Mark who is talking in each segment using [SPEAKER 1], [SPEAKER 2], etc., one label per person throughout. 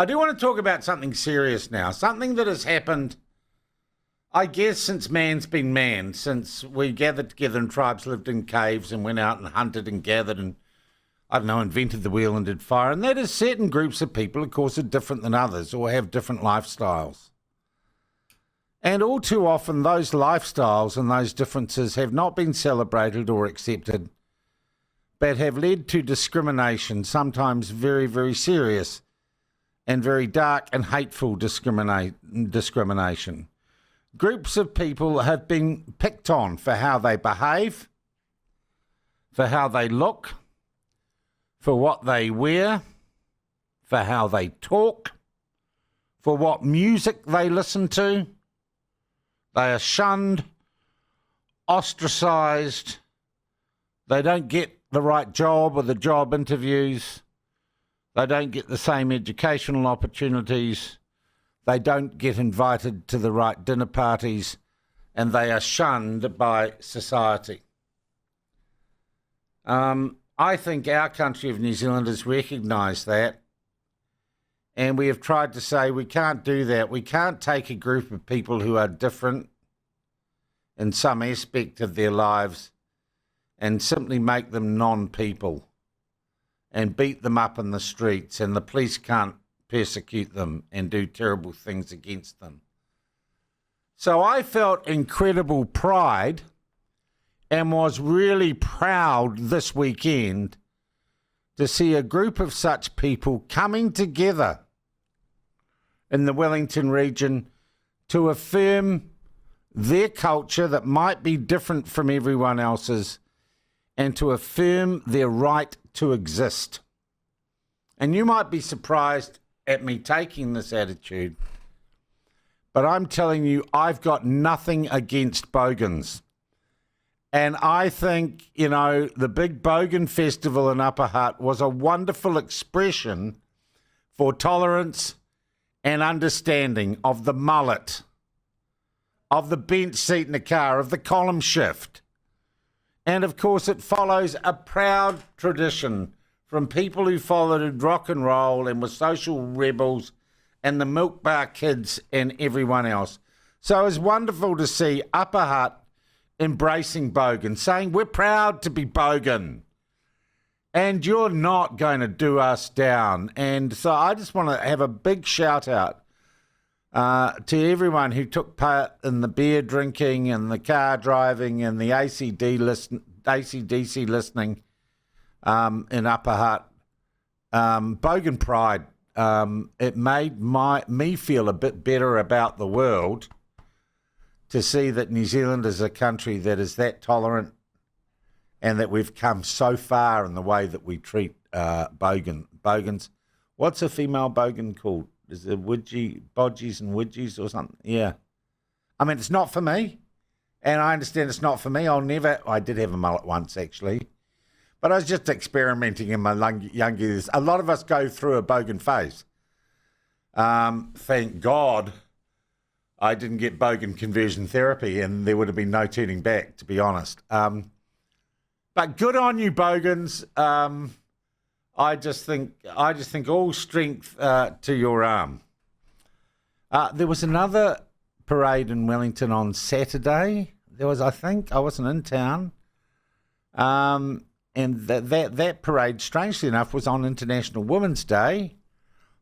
[SPEAKER 1] I do want to talk about something serious now, something that has happened, I guess, since man's been man, since we gathered together and tribes lived in caves and went out and hunted and gathered and, I don't know, invented the wheel and did fire. And that is certain groups of people, of course, are different than others or have different lifestyles. And all too often, those lifestyles and those differences have not been celebrated or accepted, but have led to discrimination, sometimes very, very serious and very dark and hateful discrimination. Groups of people have been picked on for how they behave, for how they look, for what they wear, for how they talk, for what music they listen to. They are shunned, ostracised. They don't get the right job or the job interviews. They don't get the same educational opportunities. They don't get invited to the right dinner parties, and they are shunned by society. I think our country of New Zealand has recognised that, and we have tried to say we can't do that. We can't take a group of people who are different in some aspect of their lives and simply make them non-people and beat them up in the streets, and the police can't persecute them and do terrible things against them. So I felt incredible pride and was really proud this weekend to see a group of such people coming together in the Wellington region to affirm their culture that might be different from everyone else's and to affirm their right to exist. And you might be surprised at me taking this attitude, but I'm telling you, I've got nothing against Bogans. And I think, you know, the big Bogan festival in Upper Hutt was a wonderful expression for tolerance and understanding of the mullet, of the bench seat in the car, of the column shift. And of course, it follows a proud tradition from people who followed rock and roll and were social rebels and the Milk Bar Kids and everyone else. So it was wonderful to see Upper Hutt embracing Bogan, saying we're proud to be Bogan and you're not going to do us down. And so I just want to have a big shout out to everyone who took part in the beer drinking and the car driving and the ACDC listening in Upper Hutt. Bogan pride. It made me feel a bit better about the world to see that New Zealand is a country that is that tolerant and that we've come so far in the way that we treat Bogans. What's a female Bogan called? Is it bodgies and widgies or something? Yeah. I mean, it's not for me. And I understand it's not for me. I did have a mullet once, actually. But I was just experimenting in my young years. A lot of us go through a Bogan phase. Thank God I didn't get Bogan conversion therapy and there would have been no turning back, to be honest. But good on you, Bogans. I just think all strength to your arm. There was another parade in Wellington on Saturday. I wasn't in town. And that parade, strangely enough, was on International Women's Day.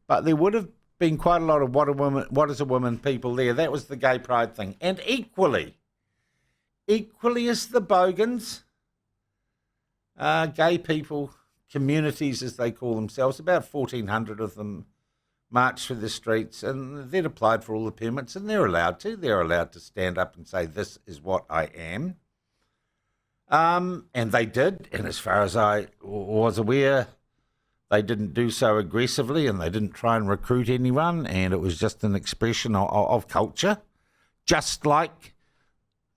[SPEAKER 1] But there would have been quite a lot of what is a woman people there. That was the gay pride thing. And equally as the Bogans, gay people, communities as they call themselves, about 1,400 of them marched through the streets and they'd applied for all the permits and they're allowed to. They're allowed to stand up and say, this is what I am. And they did, and as far as I was aware, they didn't do so aggressively and they didn't try and recruit anyone, and it was just an expression of culture, just like,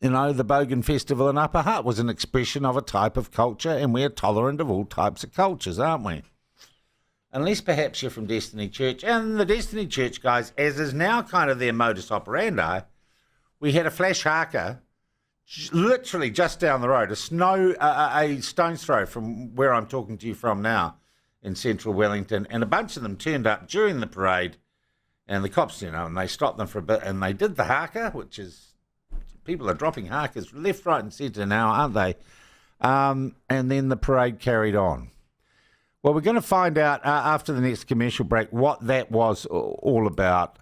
[SPEAKER 1] you know, the Bogan Festival in Upper Hutt was an expression of a type of culture, and we're tolerant of all types of cultures, aren't we? Unless perhaps you're from Destiny Church. And the Destiny Church guys, as is now kind of their modus operandi, we had a flash haka literally just down the road, a stone's throw from where I'm talking to you from now, in central Wellington, and a bunch of them turned up during the parade, and the cops, and they stopped them for a bit, and they did the haka, which is, people are dropping hakas left, right and centre now, aren't they? And then the parade carried on. Well, we're going to find out after the next commercial break what that was all about.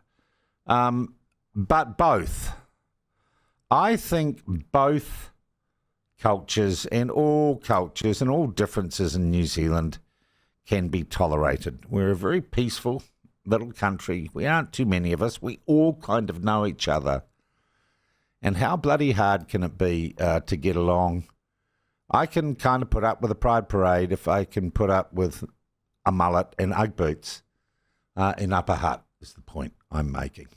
[SPEAKER 1] But both. I think both cultures and all differences in New Zealand can be tolerated. We're a very peaceful little country. We aren't too many of us. We all kind of know each other. And how bloody hard can it be to get along? I can kind of put up with a pride parade if I can put up with a mullet and Ugg boots in Upper Hutt, is the point I'm making.